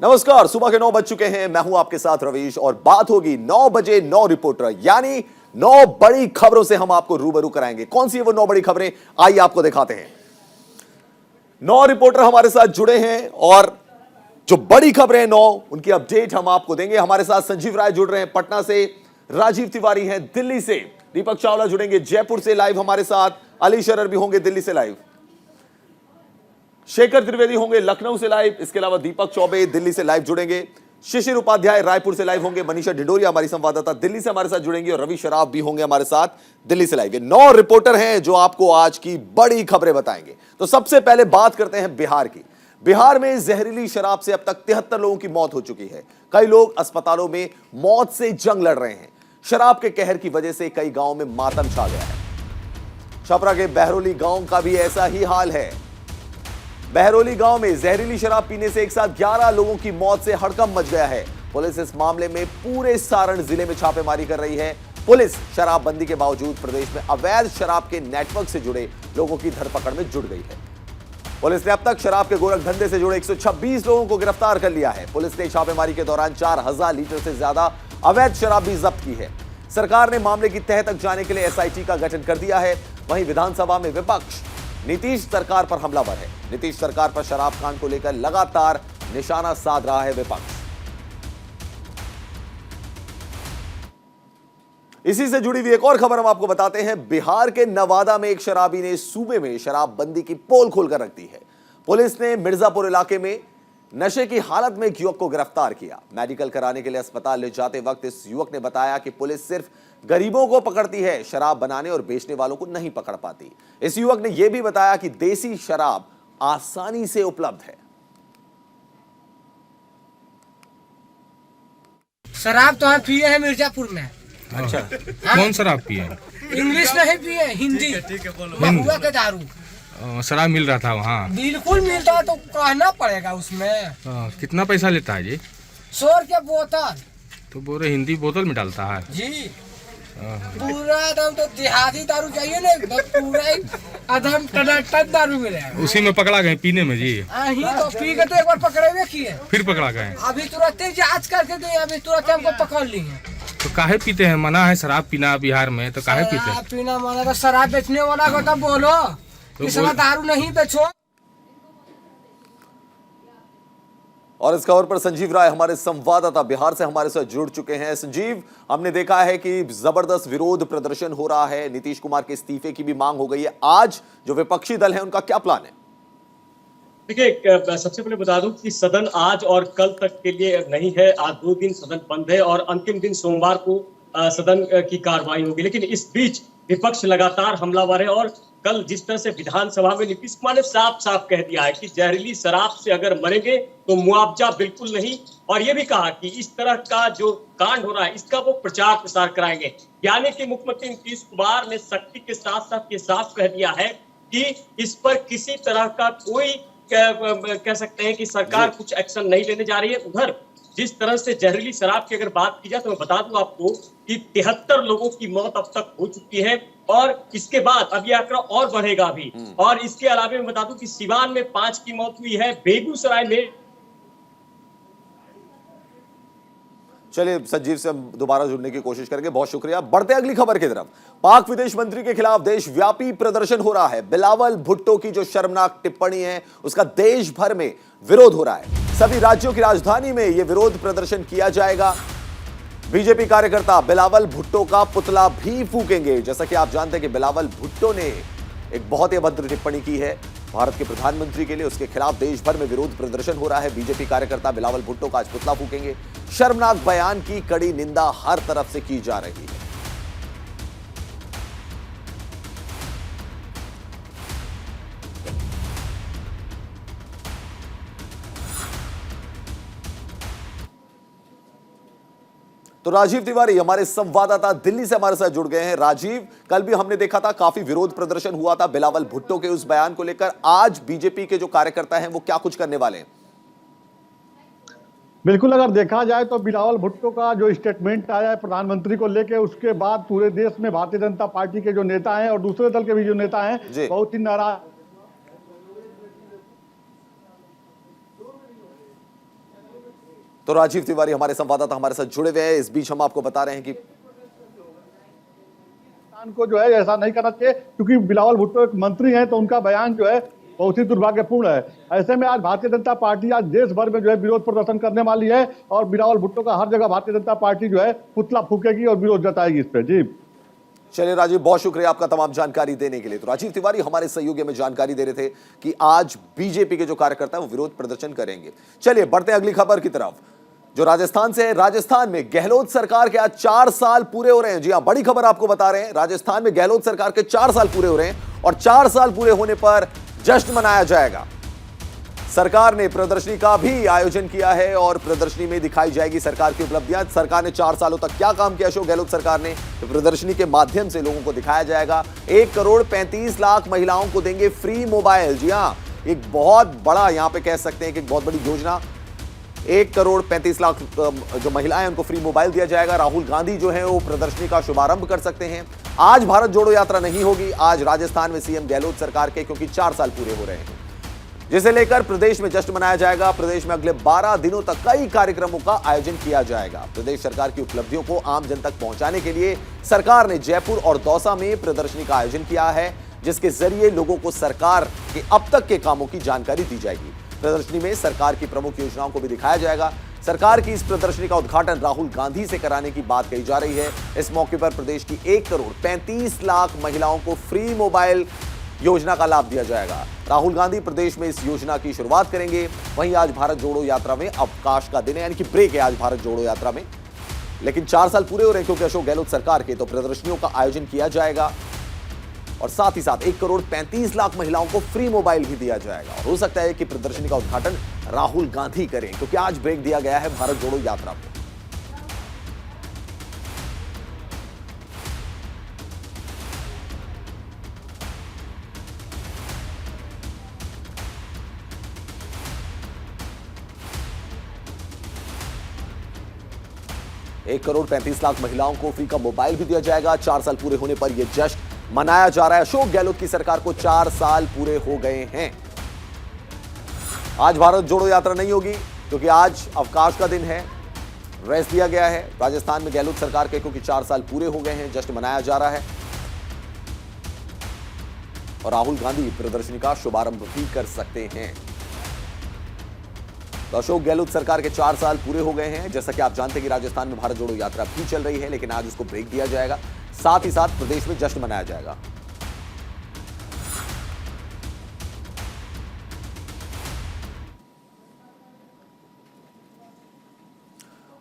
नमस्कार, सुबह के 9 बज चुके हैं। मैं हूं आपके साथ रवीश और बात होगी 9 बजे 9 रिपोर्टर यानी 9 बड़ी खबरों से हम आपको रूबरू कराएंगे। कौन सी है वो 9 बड़ी खबरें, आइए आपको दिखाते हैं। 9 रिपोर्टर हमारे साथ जुड़े हैं और जो बड़ी खबरें 9 उनकी अपडेट हम आपको देंगे। हमारे साथ संजीव राय जुड़ रहे हैं पटना से, राजीव तिवारी हैं दिल्ली से, दीपक चावला जुड़ेंगे जयपुर से लाइव हमारे साथ, अली शरर भी होंगे दिल्ली से लाइव, शेखर त्रिवेदी होंगे लखनऊ से लाइव, इसके अलावा दीपक चौबे दिल्ली से लाइव जुड़ेंगे, शिशिर उपाध्याय रायपुर से लाइव होंगे, मनीषा ढिंडोरिया हमारी संवाददाता दिल्ली से हमारे साथ जुड़ेंगी और रवि शराफ भी होंगे हमारे साथ दिल्ली से लाइव। ये 9 रिपोर्टर हैं जो आपको आज की बड़ी खबरें बताएंगे। तो सबसे पहले बात करते हैं बिहार की। बिहार में जहरीली शराब से अब तक 73 लोगों की मौत हो चुकी है। कई लोग अस्पतालों में मौत से जंग लड़ रहे हैं। शराब के कहर की वजह से कई गांवों में मातम छा गया है। छपरा के बहरौली गांव का भी ऐसा ही हाल है। बहरौली गांव में जहरीली शराब पीने से एक साथ 11 लोगों की मौत से हड़कंप मच गया है। पुलिस इस मामले में पूरे सारण जिले में छापेमारी कर रही है। पुलिस शराबबंदी के बावजूद प्रदेश में अवैध शराब के नेटवर्क से जुड़े लोगों की धरपकड़ में जुट गई है। पुलिस ने अब तक शराब के गोरख धंधे से जुड़े 126 लोगों को गिरफ्तार कर लिया है। पुलिस ने छापेमारी के दौरान 4000 लीटर से ज्यादा अवैध शराब भी जब्त की है। सरकार ने मामले की तह तक जाने के लिए एसआईटी का गठन कर दिया है। वहीं विधानसभा में विपक्ष नीतीश सरकार पर हमलावर है। नीतीश सरकार पर शराब कांड को लेकर लगातार निशाना साध रहा है विपक्ष। इसी से जुड़ी हुई एक और खबर हम आपको बताते हैं। बिहार के नवादा में एक शराबी ने सूबे में शराबबंदी की पोल खोलकर रख दी है। पुलिस ने मिर्जापुर इलाके में नशे की हालत में एक युवक को गिरफ्तार किया। मेडिकल कराने के लिए अस्पताल ले जाते वक्त इस युवक ने बताया कि पुलिस सिर्फ गरीबों को पकड़ती है, शराब बनाने और बेचने वालों को नहीं पकड़ पाती। इस युवक ने यह भी बताया कि देसी शराब आसानी से उपलब्ध है। शराब तो हम पिए हैं मिर्जापुर में। अच्छा, कौन शराब पिए? इंग्लिश नहीं पिए, हिंदी महुआ के दारू। शराब मिल रहा था वहाँ? बिल्कुल मिलता है, तो कहना पड़ेगा उसमें। कितना पैसा लेता है जी? 100 रुपया बोतल। तो बोल रहे हिंदी बोतल में डालता है जी। पूरा एकदम तो देहाती दारू चाहिए ना, पूरा एकदम टन दारू मिलेगा। उसी में पकड़ा गए पीने में जी? ही तो पी के तो एक बार पकड़े हुए किए, फिर पकड़ा गए? अभी तुरंत ही जांच करके गए, अभी तुरंत हमको पकड़ लिए। तो काहे पीते हैं? मना है शराब पीना बिहार में, तो काहे पीते हैं? शराब पीना मना, तो शराब बेचने वाला को तो बोलो कि शराब दारू नहीं बेचो। और इस खबर पर संजीव राय हमारे संवाददाता बिहार से हमारे साथ जुड़ चुके हैं। संजीव, हमने देखा है कि जबरदस्त विरोध प्रदर्शन हो रहा है, नीतीश कुमार के इस्तीफे की भी मांग हो गई है। आज जो विपक्षी दल है उनका क्या प्लान है? देखिए, सबसे पहले बता दूं कि सदन आज और कल तक के लिए नहीं है। आज 2 दिन सदन बंद है और अंतिम दिन सोमवार को सदन की कार्रवाई होगी। लेकिन इस बीच विपक्ष लगातार हमलावर है और कल जिस तरह से विधानसभा में नीतीश कुमार ने साफ साफ कह दिया है कि जहरीली शराब से अगर मरेंगे तो मुआवजा बिल्कुल नहीं, और ये भी कहा कि इस तरह का जो कांड हो रहा है इसका वो प्रचार प्रसार कराएंगे। यानी कि मुख्यमंत्री नीतीश कुमार ने सख्ती के साथ साथ ये साफ कह दिया है कि इस पर किसी तरह का कोई कह सकते हैं कि सरकार कुछ एक्शन नहीं लेने जा रही है। उधर जिस तरह से जहरीली शराब की अगर बात की जाए तो मैं बता दूं आपको कि 73 लोगों की मौत अब तक हो चुकी है और इसके बाद अब यह आंकड़ा और बढ़ेगा अभी। और इसके अलावा मैं बता दूं कि सिवान में 5 की मौत हुई है, बेगूसराय में। चलिए संजीव से हम दोबारा जुड़ने की कोशिश करेंगे, बहुत शुक्रिया। बढ़ते अगली खबर की तरफ। पाक विदेश मंत्री के खिलाफ देशव्यापी प्रदर्शन हो रहा है। बिलावल भुट्टो की जो शर्मनाक टिप्पणी है उसका देश भर में विरोध हो रहा है। सभी राज्यों की राजधानी में यह विरोध प्रदर्शन किया जाएगा। बीजेपी कार्यकर्ता बिलावल भुट्टो का पुतला भी फूकेंगे। जैसा कि आप जानते हैं कि बिलावल भुट्टो ने एक बहुत ही अभद्र टिप्पणी की है भारत के प्रधानमंत्री के लिए। उसके खिलाफ देश भर में विरोध प्रदर्शन हो रहा है। बीजेपी कार्यकर्ता बिलावल भुट्टो का आज पुतला फूकेंगे। शर्मनाक बयान की कड़ी निंदा हर तरफ से की जा रही है। तो राजीव तिवारी हमारे संवाददाता दिल्ली से हमारे साथ जुड़ गए हैं। राजीव, कल भी हमने देखा था काफी विरोध प्रदर्शन हुआ था बिलावल भुट्टो के उस बयान को लेकर। आज बीजेपी के जो कार्यकर्ता हैं वो क्या कुछ करने वाले हैं? बिल्कुल, अगर देखा जाए तो बिलावल भुट्टो का जो स्टेटमेंट आया है प्रधानमंत्री को लेकर, उसके बाद पूरे देश में भारतीय जनता पार्टी के जो नेता हैं और दूसरे दल के भी जो नेता हैं बहुत ही नाराज। तो राजीव तिवारी हमारे संवाददाता हमारे साथ जुड़े हुए हैं। इस बीच हम आपको बता रहे हैं कि को जो है ऐसा नहीं करना चाहिए, क्योंकि बिलावल भुट्टो एक मंत्री हैं, तो उनका बयान जो है बहुत ही दुर्भाग्यपूर्ण है। ऐसे में आज भारतीय जनता पार्टी आज देश भर में जो है विरोध प्रदर्शन करने वाली है और बिलावल भुट्टो का हर जगह भारतीय जनता पार्टी जो है पुतला फूकेगी और विरोध जताएगी इस पर। जी चलिए राजीव, बहुत शुक्रिया आपका तमाम जानकारी देने के लिए। तो राजीव तिवारी हमारे सहयोगी में जानकारी दे रहे थे कि आज बीजेपी के जो कार्यकर्ता है वो विरोध प्रदर्शन करेंगे। चलिए बढ़ते हैं अगली खबर की तरफ, जो राजस्थान से है। राजस्थान में गहलोत सरकार के आज 4 साल पूरे हो रहे हैं। जी हां, बड़ी खबर आपको बता रहे हैं, राजस्थान में गहलोत सरकार के 4 साल पूरे हो रहे हैं और 4 साल पूरे होने पर जश्न मनाया जाएगा। सरकार ने प्रदर्शनी का भी आयोजन किया है और प्रदर्शनी में दिखाई जाएगी सरकार की उपलब्धियां। सरकार ने 4 सालों तक क्या काम किया अशोक गहलोत सरकार ने, तो प्रदर्शनी के माध्यम से लोगों को दिखाया जाएगा। 1 करोड़ 35 लाख महिलाओं को देंगे फ्री मोबाइल। जी हां, एक बहुत बड़ा, यहां पे कह सकते हैं कि एक बहुत बड़ी योजना। 1 करोड़ 35 लाख जो महिलाएं उनको फ्री मोबाइल दिया जाएगा। राहुल गांधी जो है वो प्रदर्शनी का शुभारंभ कर सकते हैं। आज भारत जोड़ो यात्रा नहीं होगी, आज राजस्थान में सीएम गहलोत सरकार के, क्योंकि 4 साल पूरे हो रहे हैं, जिसे लेकर प्रदेश में जश्न मनाया जाएगा। प्रदेश में अगले 12 दिनों तक कई कार्यक्रमों का आयोजन किया जाएगा। प्रदेश सरकार की उपलब्धियों को आम जन तक पहुंचाने के लिए सरकार ने जयपुर और दौसा में प्रदर्शनी का आयोजन किया है, जिसके जरिए लोगों को सरकार के अब तक के कामों की जानकारी दी जाएगी। प्रदर्शनी में सरकार की प्रमुख योजनाओं को भी दिखाया जाएगा। सरकार की इस प्रदर्शनी का उद्घाटन राहुल गांधी से कराने की बात कही जा रही है। इस मौके पर प्रदेश की 1 करोड़ 35 लाख महिलाओं को फ्री मोबाइल योजना का लाभ दिया जाएगा। राहुल गांधी प्रदेश में इस योजना की शुरुआत करेंगे। वहीं आज भारत जोड़ो यात्रा में अवकाश का दिन है, यानी कि ब्रेक है आज भारत जोड़ो यात्रा में, लेकिन 4 साल पूरे हो रहे हैं क्योंकि अशोक गहलोत सरकार के, तो प्रदर्शनियों का आयोजन किया जाएगा और साथ ही साथ 1 करोड़ 35 लाख महिलाओं को फ्री मोबाइल भी दिया जाएगा। और हो सकता है कि प्रदर्शनी का उद्घाटन राहुल गांधी करें, क्योंकि आज ब्रेक दिया गया है भारत जोड़ो यात्रा को। एक करोड़ 35 लाख महिलाओं को फ्री का मोबाइल भी दिया जाएगा। 4 साल पूरे होने पर यह जश्न मनाया जा रहा है। अशोक गहलोत की सरकार को 4 साल पूरे हो गए हैं। आज भारत जोड़ो यात्रा नहीं होगी क्योंकि आज अवकाश का दिन है, रेस्ट दिया गया है राजस्थान में गहलोत सरकार के, क्योंकि 4 साल पूरे हो गए हैं। जश्न मनाया जा रहा है और राहुल गांधी प्रदर्शनी का शुभारंभ भी कर सकते हैं। तो अशोक गहलोत सरकार के 4 साल पूरे हो गए हैं। जैसा कि आप जानते हैं कि राजस्थान में भारत जोड़ो यात्रा भी चल रही है, लेकिन आज उसको ब्रेक दिया जाएगा। साथ ही साथ प्रदेश में जश्न मनाया जाएगा।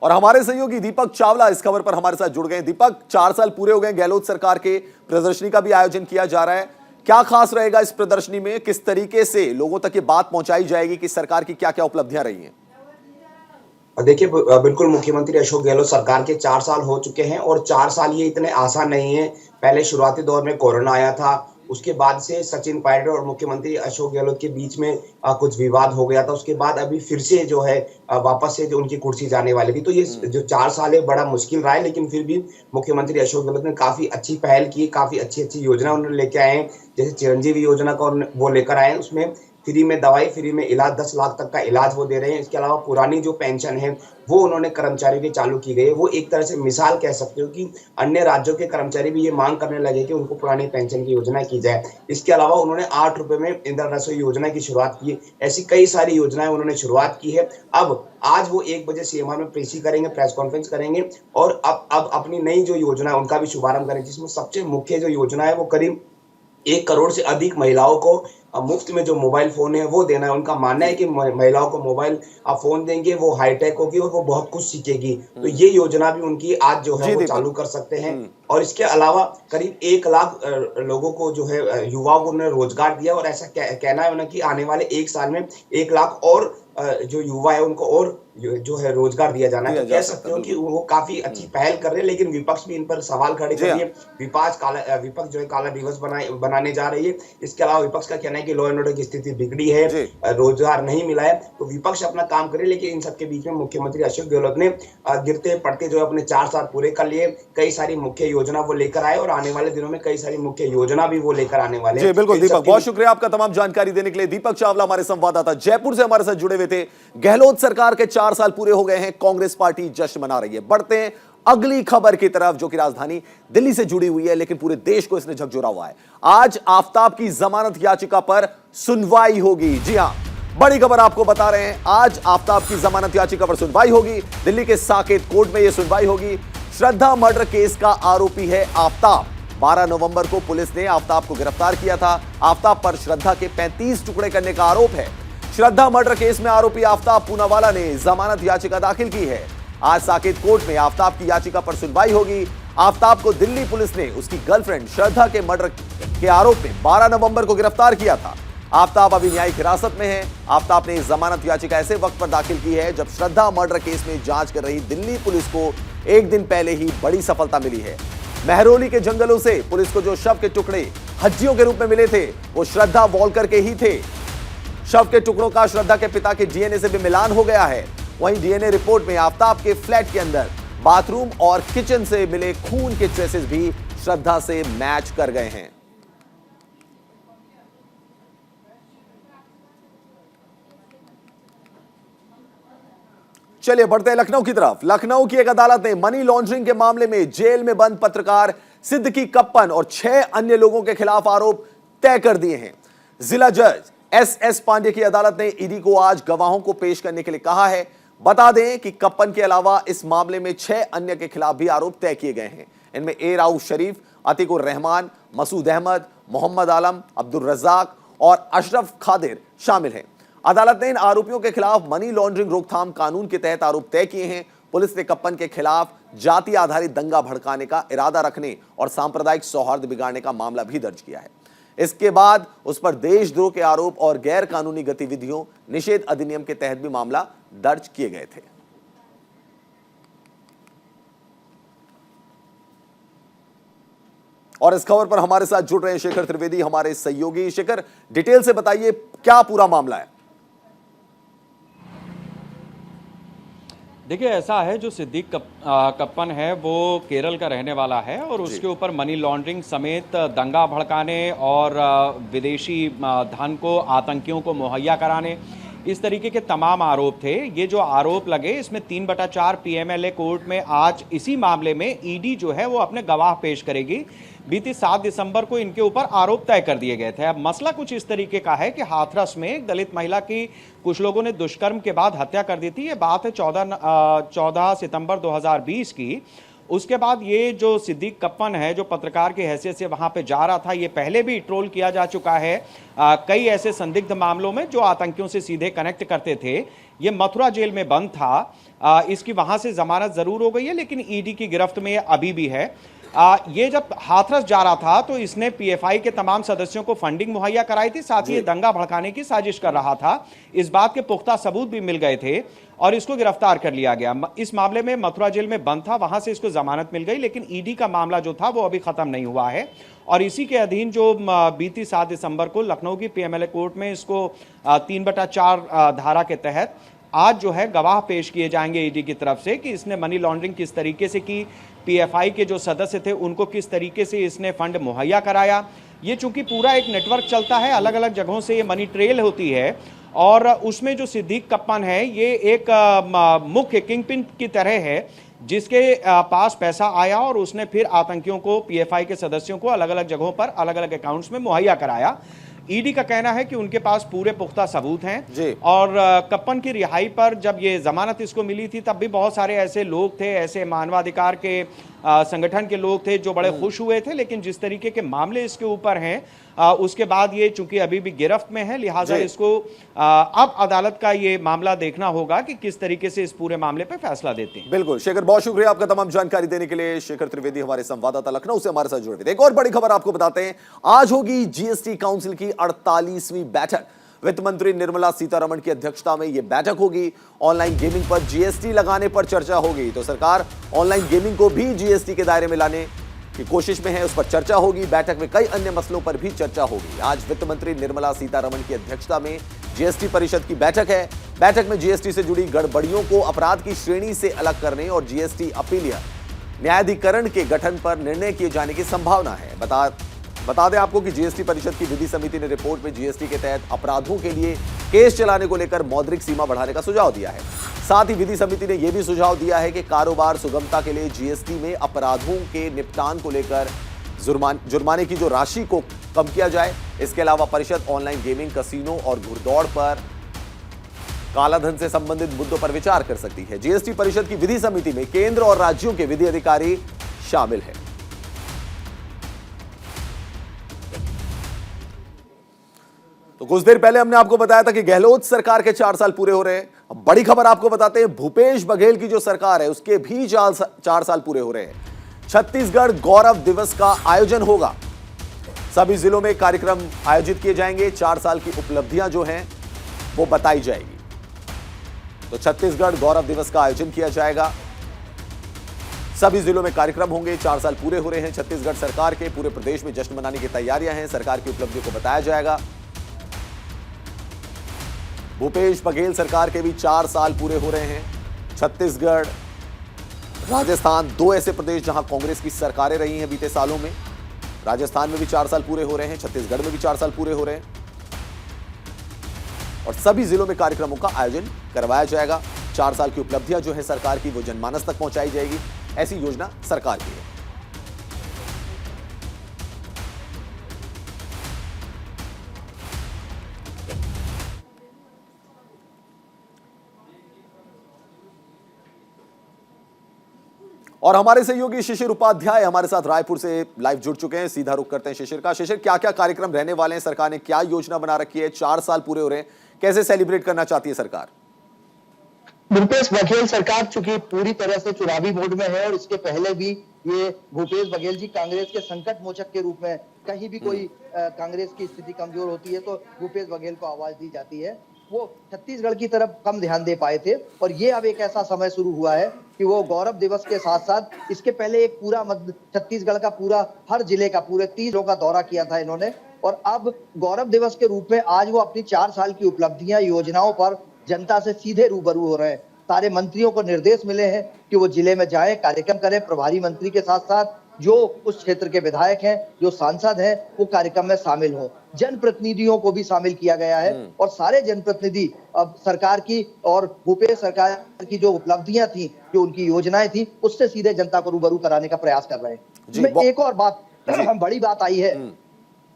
और हमारे सहयोगी दीपक चावला इस खबर पर हमारे साथ जुड़ गए। दीपक, 4 साल पूरे हो गए गहलोत सरकार के, प्रदर्शनी का भी आयोजन किया जा रहा है। क्या खास रहेगा इस प्रदर्शनी में? किस तरीके से लोगों तक ये बात पहुंचाई जाएगी कि सरकार की क्या क्या उपलब्धियां रही हैं? देखिए, बिल्कुल मुख्यमंत्री अशोक गहलोत सरकार के 4 साल हो चुके हैं और 4 साल ये इतने आसान नहीं है। पहले शुरुआती दौर में कोरोना आया था, उसके बाद से सचिन पायलट और मुख्यमंत्री अशोक गहलोत के बीच में कुछ विवाद हो गया था। उसके बाद अभी फिर से जो है वापस से जो उनकी कुर्सी जाने वाली थी, तो ये जो 4 साल है बड़ा मुश्किल रहा है, लेकिन फिर भी मुख्यमंत्री अशोक गहलोत ने काफी अच्छी पहल की, काफी अच्छी अच्छी योजना उन्होंने लेके आए हैं। जैसे चिरंजीवी योजना का वो लेकर आए हैं, उसमें फ्री में दवाई, फ्री में इलाज, 10 लाख तक का इलाज वो दे रहे हैं। इसके अलावा पुरानी जो पेंशन है वो उन्होंने कर्मचारियों की चालू की गई है। वो एक तरह से मिसाल कह सकते हो कि अन्य राज्यों के कर्मचारी भी ये मांग करने लगे कि उनको पुरानी पेंशन की योजना की जाए। इसके अलावा उन्होंने 8 रुपए में इंदिरा रसोई योजना की शुरुआत की है। ऐसी कई सारी योजनाएं उन्होंने शुरुआत की है। अब आज वो 1 बजे सीएमआर में करेंगे, प्रेस कॉन्फ्रेंस करेंगे और अब अपनी नई जो योजना है उनका भी शुभारंभ करेंगे, जिसमें सबसे मुख्य जो योजना है वो करीब 1 करोड़ से अधिक महिलाओं को मुफ्त में जो मोबाइल फोन है वो देना है। उनका मानना है कि महिलाओं को मोबाइल फोन देंगे, वो हाईटेक होगी और वो बहुत कुछ सीखेगी। तो ये योजना भी उनकी आज जो है वो चालू कर सकते हैं। और इसके अलावा करीब 1 लाख लोगों को जो है युवाओं को उन्होंने रोजगार दिया और ऐसा कहना है उन्हें कि आने वाले 1 साल में 1 लाख और जो युवा है उनको और जो है रोजगार दिया जाना है। तो कह सकते हो कि वो काफी अच्छी पहल कर रहे हैं, लेकिन विपक्ष भी इन पर सवाल खड़े कर रही है। विपक्ष जो है काला दिवस बनाने जा रही है। इसके अलावा विपक्ष का कहना है कि लॉ एंड ऑर्डर की स्थिति बिगड़ी है, रोजगार नहीं मिला है। तो विपक्ष अपना काम करे, लेकिन इन सबके बीच में मुख्यमंत्री अशोक गहलोत ने गिरते पड़ते जो अपने 4 साल पूरे कर लिए। कई सारी मुख्य योजना वो लेकर आए और आने वाले दिनों में कई सारी मुख्य योजना भी वो लेकर आने वाले हैं। बिल्कुल दीपक, बहुत शुक्रिया आपका तमाम जानकारी देने के लिए। दीपक चावला हमारे संवाददाता जयपुर से हमारे साथ जुड़े हुए थे। गहलोत सरकार के 4 4 साल पूरे हो गए हैं, कांग्रेस पार्टी जश्न मना रही है। बढ़ते हैं अगली खबर की तरफ, जो कि राजधानी दिल्ली से जुड़ी हुई है, लेकिन पूरे देश को इसने झकझोरा हुआ है। आज आफताब की जमानत याचिका पर सुनवाई होगी। जी हां, बड़ी खबर आपको बता रहे हैं, आज आफताब की जमानत याचिका पर सुनवाई होगी। दिल्ली के साकेत कोर्ट में यह सुनवाई होगी। श्रद्धा मर्डर केस का आरोपी है आफताब। 12 नवंबर को पुलिस ने आफताब को गिरफ्तार किया था। आफताब पर श्रद्धा के 35 टुकड़े करने का आरोप है। श्रद्धा मर्डर केस में आरोपी आफताब पूनावाला ने जमानत याचिका दाखिल की है। आज साकेत कोर्ट में आफताब की याचिका पर सुनवाई होगी। आफताब को दिल्ली पुलिस ने उसकी गर्लफ्रेंड श्रद्धा के मर्डर के आरोप में 12 नवंबर को गिरफ्तार किया था। आफताब अभी न्यायिक हिरासत में है। आफताब ने जमानत याचिका ऐसे वक्त पर दाखिल की है जब श्रद्धा मर्डर केस में जांच कर रही दिल्ली पुलिस को एक दिन पहले ही बड़ी सफलता मिली है। महरौली के जंगलों से पुलिस को जो शव के टुकड़े हज्जियों के रूप में मिले थे, वो श्रद्धा वॉलकर के ही थे। शव के टुकड़ों का श्रद्धा के पिता के डीएनए से भी मिलान हो गया है। वहीं डीएनए रिपोर्ट में आफताब के फ्लैट के अंदर बाथरूम और किचन से मिले खून के ट्रेसेस भी श्रद्धा से मैच कर गए हैं। चलिए बढ़ते हैं लखनऊ की तरफ। लखनऊ की एक अदालत ने मनी लॉन्ड्रिंग के मामले में जेल में बंद पत्रकार सिद्दीकी कप्पन और 6 अन्य लोगों के खिलाफ आरोप तय कर दिए हैं। जिला जज एस पांडे की अदालत ने ईडी को आज गवाहों को पेश करने के लिए कहा है। बता दें कि कप्पन के अलावा इस मामले में 6 अन्य के खिलाफ भी आरोप तय किए गए हैं। इनमें ए राउफ शरीफ, अतीकुर रहमान, मसूद अहमद, मोहम्मद आलम, अब्दुल रज्जाक और अशरफ खादिर शामिल हैं। अदालत ने इन आरोपियों के खिलाफ मनी लॉन्ड्रिंग रोकथाम कानून के तहत आरोप तय किए हैं। पुलिस ने कप्पन के खिलाफ जाति आधारित दंगा भड़काने का इरादा रखने और सांप्रदायिक सौहार्द बिगाड़ने का मामला भी दर्ज किया है। इसके बाद उस पर देशद्रोह के आरोप और गैर कानूनी गतिविधियों निषेध अधिनियम के तहत भी मामला दर्ज किए गए थे। और इस खबर पर हमारे साथ जुड़ रहे हैं शेखर त्रिवेदी, हमारे सहयोगी। शेखर, डिटेल से बताइए क्या पूरा मामला है। देखिए, ऐसा है, जो सिद्दीक कप्पन है वो केरल का रहने वाला है और उसके ऊपर मनी लॉन्ड्रिंग समेत दंगा भड़काने और विदेशी धन को आतंकियों को मुहैया कराने, इस तरीके के तमाम आरोप थे। ये जो आरोप लगे, इसमें 3/4 पीएमएलए कोर्ट में आज इसी मामले में ईडी जो है वो अपने गवाह पेश करेगी। बीती 7 दिसंबर को इनके ऊपर आरोप तय कर दिए गए थे। अब मसला कुछ इस तरीके का है कि हाथरस में एक दलित महिला की कुछ लोगों ने दुष्कर्म के बाद हत्या कर दी थी। ये बात है 14 सितंबर 2020 की। उसके बाद ये जो सिद्दीक कप्पन है, जो पत्रकार की हैसियत से वहां पे जा रहा था, ये पहले भी ट्रोल किया जा चुका है कई ऐसे संदिग्ध मामलों में जो आतंकियों से सीधे कनेक्ट करते थे। ये मथुरा जेल में बंद था। इसकी वहां से जमानत जरूर हो गई है, लेकिन ईडी की गिरफ्त में अभी भी है। ये जब हाथरस जा रहा था तो इसने पीएफआई के तमाम सदस्यों को फंडिंग मुहैया कराई थी, साथ ही ये दंगा भड़काने की साजिश कर रहा था। इस बात के पुख्ता सबूत भी मिल गए थे और इसको गिरफ्तार कर लिया गया। इस मामले में मथुरा जेल में बंद था, वहां से इसको जमानत मिल गई, लेकिन ईडी का मामला जो था वो अभी खत्म नहीं हुआ है। और इसी के अधीन जो बीती 7 दिसंबर को लखनऊ की पीएमएलए कोर्ट में इसको 3/4 धारा के तहत आज जो है गवाह पेश किए जाएंगे ईडी की तरफ से कि इसने मनी लॉन्ड्रिंग किस तरीके से की, पीएफआई के जो सदस्य थे उनको किस तरीके से इसने फंड मुहैया कराया। ये चूंकि पूरा एक नेटवर्क चलता है, अलग अलग जगहों से ये मनी ट्रेल होती है और उसमें जो सिद्दीक कप्पन है ये एक मुख्य किंगपिन की तरह है, जिसके पास पैसा आया और उसने फिर आतंकियों को, पीएफआई के सदस्यों को अलग अलग जगहों पर अलग अलग अकाउंट्स में मुहैया कराया। ईडी का कहना है कि उनके पास पूरे पुख्ता सबूत हैं और कप्पन की रिहाई पर जब ये जमानत इसको मिली थी तब भी बहुत सारे ऐसे लोग थे, ऐसे मानवाधिकार के संगठन के लोग थे जो बड़े खुश हुए थे। लेकिन जिस तरीके के मामले इसके ऊपर हैं उसके बाद ये चूंकि अभी भी गिरफ्त में है, लिहाजा इसको अब अदालत का ये मामला देखना होगा कि किस तरीके से इस पूरे मामले पे फैसला देते हैं। बिल्कुल शेखर, बहुत शुक्रिया आपका तमाम जानकारी देने के लिए। शेखर त्रिवेदी हमारे संवाददाता लखनऊ से हमारे साथ जुड़े हुए। एक और बड़ी खबर आपको बताते हैं, आज होगी जीएसटी काउंसिल की 48वीं बैठक। वित्त मंत्री निर्मला सीतारमण की अध्यक्षता में यह बैठक होगी। ऑनलाइन गेमिंग पर जीएसटी लगाने पर चर्चा होगी, तो सरकार ऑनलाइन गेमिंग को भी जीएसटी के दायरे में लाने की कोशिश में है, उस पर चर्चा होगी। बैठक में कई अन्य मसलों पर भी चर्चा होगी। आज वित्त मंत्री निर्मला सीतारमण की अध्यक्षता में जीएसटी परिषद की बैठक है। बैठक में जीएसटी से जुड़ी गड़बड़ियों को अपराध की श्रेणी से अलग करने और जीएसटी अपीलीय न्यायाधिकरण के गठन पर निर्णय किए जाने की संभावना है। बता दें आपको कि जीएसटी परिषद की विधि समिति ने रिपोर्ट में जीएसटी के तहत अपराधों के लिए केस चलाने को लेकर मौद्रिक सीमा बढ़ाने का सुझाव दिया है। साथ ही विधि समिति ने यह भी सुझाव दिया है कि कारोबार सुगमता के लिए जीएसटी में अपराधों के निपटान को लेकर जुर्माने की जो राशि को कम किया जाए। इसके अलावा परिषद ऑनलाइन गेमिंग, कसीनो और घुड़दौड़ पर कालाधन से संबंधित मुद्दों पर विचार कर सकती है। जीएसटी परिषद की विधि समिति में केंद्र और राज्यों के विधि अधिकारी शामिल हैं। तो कुछ देर पहले हमने आपको बताया था कि गहलोत सरकार के 4 साल पूरे हो रहे हैं। अब बड़ी खबर आपको बताते हैं, भूपेश बघेल की जो सरकार है उसके भी 4 साल पूरे हो रहे हैं। छत्तीसगढ़ गौरव दिवस का आयोजन होगा। सभी जिलों में कार्यक्रम आयोजित किए जाएंगे। 4 साल की उपलब्धियां जो हैं वो बताई जाएगी। तो छत्तीसगढ़ गौरव दिवस का आयोजन किया जाएगा। सभी जिलों में कार्यक्रम होंगे। 4 साल पूरे हो रहे हैं छत्तीसगढ़ सरकार के। पूरे प्रदेश में जश्न मनाने की तैयारियां हैं। सरकार की उपलब्धियों को बताया जाएगा। भूपेश बघेल सरकार के भी 4 साल पूरे हो रहे हैं। छत्तीसगढ़, राजस्थान, 2 ऐसे प्रदेश जहां कांग्रेस की सरकारें रही हैं बीते सालों में। राजस्थान में भी 4 साल पूरे हो रहे हैं, छत्तीसगढ़ में भी 4 साल पूरे हो रहे हैं और सभी जिलों में कार्यक्रमों का आयोजन करवाया जाएगा। 4 साल की उपलब्धियां जो है सरकार की वो जनमानस तक पहुंचाई जाएगी। ऐसी योजना सरकार की है। और हमारे सहयोगी शिशिर उपाध्याय हमारे साथ रायपुर से लाइव जुड़ चुके हैं। सीधा रुख करते हैं शिशिर का। शिशिर, क्या क्या कार्यक्रम रहने वाले हैं? सरकार ने क्या योजना बना रखी है? 4 साल पूरे हो रहे हैं, कैसे सेलिब्रेट करना चाहती है सरकार? भूपेश बघेल सरकार चूंकि पूरी तरह से चुनावी मोड में है और इसके पहले भी ये भूपेश बघेल जी कांग्रेस के संकट मोचक के रूप में कहीं भी कोई कांग्रेस की स्थिति कमजोर होती है तो भूपेश बघेल को आवाज दी जाती है। वो छत्तीसगढ़ की तरफ कम ध्यान दे पाए थे और ये अब एक ऐसा समय शुरू हुआ है कि वो गौरव दिवस के साथ साथ इसके पहले एक पूरा छत्तीसगढ़ का पूरा हर जिले का पूरे 30 जिलों का दौरा किया था इन्होंने और अब गौरव दिवस के रूप में आज वो अपनी 4 साल की उपलब्धियां, योजनाओं पर जनता से सीधे रूबरू हो रहे हैं। सारे मंत्रियों को निर्देश मिले हैं कि वो जिले में जाएं, कार्यक्रम करें। प्रभारी मंत्री के साथ साथ जो उस क्षेत्र के विधायक हैं, जो सांसद हैं, वो कार्यक्रम में शामिल हो। जनप्रतिनिधियों को भी शामिल किया गया है और सारे जनप्रतिनिधि अब सरकार की और भूपेश सरकार की जो उपलब्धियां थी, जो उनकी योजनाएं थी, उससे सीधे जनता को रूबरू कराने का प्रयास कर रहे हैं। इसमें एक और बात बड़ी बात आई है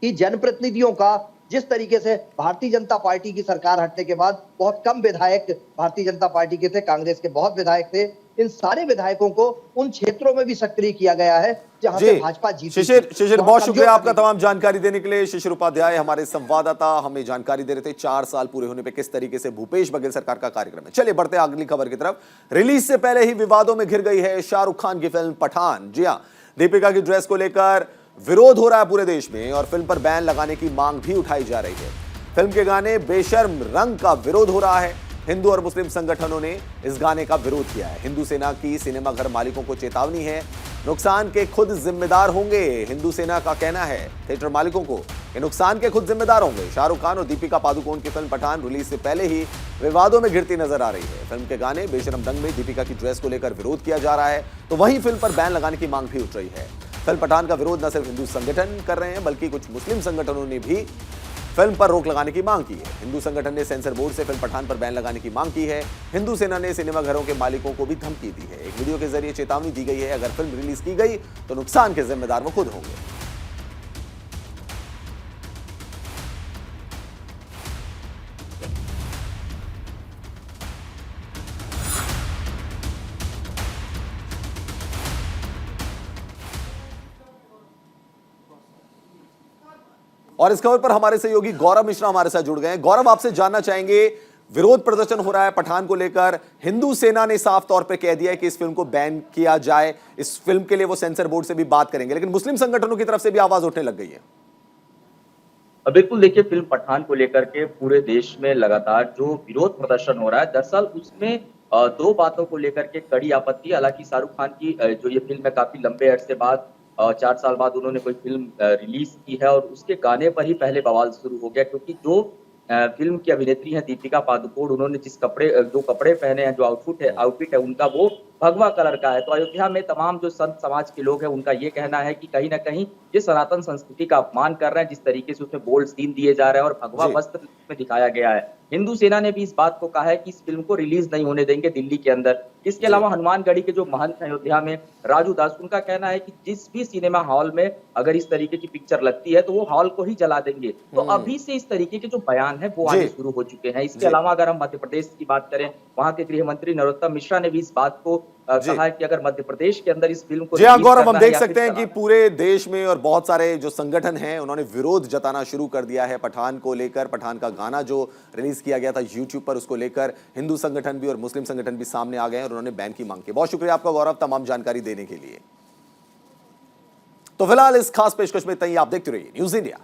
कि जनप्रतिनिधियों का जिस तरीके से भारतीय जनता पार्टी की सरकार हटने के बाद बहुत कम विधायक भारतीय जनता पार्टी के थे, कांग्रेस के बहुत विधायक थे, इन सारे विधायकों को उन क्षेत्रों में भी सक्रिय किया गया है जहां से भाजपा जीती। शिशिर बहुत शुक्रिया आपका तमाम जानकारी देने के लिए। शिशिर उपाध्याय हमारे संवाददाता हमें जानकारी दे रहे थे 4 साल पूरे होने पे किस तरीके से भूपेश बघेल सरकार का कार्यक्रम है। चलिए बढ़ते हैं अगली खबर की तरफ। रिलीज से पहले ही विवादों में घिर गई है शाहरुख खान की फिल्म पठान। जी हां, दीपिका की ड्रेस को लेकर विरोध हो रहा है पूरे देश में और फिल्म पर बैन लगाने की मांग भी उठाई जा रही है। फिल्म के गाने बेशर्म रंग का विरोध हो रहा है। हिंदू और मुस्लिम संगठनों ने इस गाने का विरोध किया है। हिंदू सेना की सिनेमाघर मालिकों को चेतावनी है, नुकसान के खुद जिम्मेदार होंगे। हिंदू सेना का कहना है थिएटर मालिकों को कि नुकसान के खुद जिम्मेदार होंगे। शाहरुख खान और दीपिका पादुकोण की फिल्म पठान रिलीज से पहले ही विवादों में घिरती नजर आ रही है। फिल्म के गाने बेशर्म रंग में दीपिका की ड्रेस को लेकर विरोध किया जा रहा है, तो वहीं फिल्म पर बैन लगाने की मांग भी उठ रही है। फिल्म पठान का विरोध न सिर्फ हिंदू संगठन कर रहे हैं बल्कि कुछ मुस्लिम संगठनों ने भी फिल्म पर रोक लगाने की मांग की है। हिंदू संगठन ने सेंसर बोर्ड से फिल्म पठान पर बैन लगाने की मांग की है। हिंदू सेना ने सिनेमाघरों के मालिकों को भी धमकी दी है। एक वीडियो के जरिए चेतावनी दी गई है, अगर फिल्म रिलीज की गई तो नुकसान के जिम्मेदार वो खुद होंगे। और इस खबर पर हमारे सहयोगी गौरव मिश्रा हमारे साथ जुड़ गए हैं। गौरव, आपसे जानना चाहेंगे, विरोध प्रदर्शन हो रहा है पठान को लेकर। हिंदू सेना ने साफ तौर पे कह दिया है कि इस फिल्म को बैन किया जाए। इस फिल्म के लिए वो सेंसर बोर्ड से भी बात करेंगे, लेकिन मुस्लिम संगठनों की तरफ से भी आवाज उठने लग गई है। बिल्कुल, देखिए, फिल्म पठान को लेकर के पूरे देश में लगातार जो विरोध प्रदर्शन हो रहा है, दरअसल उसमें 2 बातों को लेकर के कड़ी आपत्ति। हालांकि शाहरुख खान की जो ये फिल्म है काफी लंबे अरसे बाद 4 साल बाद उन्होंने कोई फिल्म रिलीज की है और उसके गाने पर ही पहले बवाल शुरू हो गया, क्योंकि जो फिल्म की अभिनेत्री है दीपिका पादुकोण, उन्होंने जो कपड़े पहने हैं, जो आउटफिट है उनका, वो भगवा कलर का है। तो अयोध्या में तमाम जो संत समाज के लोग हैं उनका ये कहना है कि कहीं ना कहीं ये सनातन संस्कृति का अपमान कर रहे हैं, जिस तरीके से उसमें बोल्ड सीन दिए जा रहे हैं और भगवा जी। वस्त्र में दिखाया गया है। हिंदू सेना ने भी इस बात को कहा है कि इस फिल्म को रिलीज नहीं होने देंगे दिल्ली के अंदर। इसके अलावा हनुमानगढ़ी के जो महंत हैं अयोध्या में, राजू दास, उनका कहना है कि जिस भी सिनेमा हॉल में अगर इस तरीके की पिक्चर लगती है तो वो हॉल को ही जला देंगे। तो अभी से इस तरीके के जो बयान है वो आने जी। शुरू हो चुके हैं। इसके जी। अलावा अगर हम मध्य प्रदेश की बात करें, वहां के गृह मंत्री नरोत्तम मिश्रा ने भी इस बात को जी। कहा है कि अगर मध्य प्रदेश के अंदर इस फिल्म को जी हाँ रिलीज गौरव, करना हम है देख या सकते फिर हैं कि पूरे देश में और बहुत सारे जो संगठन हैं उन्होंने विरोध जताना शुरू कर दिया है पठान को लेकर। पठान का गाना जो रिलीज किया गया था यूट्यूब पर, उसको लेकर हिंदू संगठन भी और मुस्लिम संगठन भी सामने आ गए हैं और उन्होंने बैन की मांग की। बहुत शुक्रिया आपका गौरव तमाम जानकारी देने के लिए। तो फिलहाल इस खास पेशकश में इतना ही। आप देखते रहिए न्यूज़ इंडिया।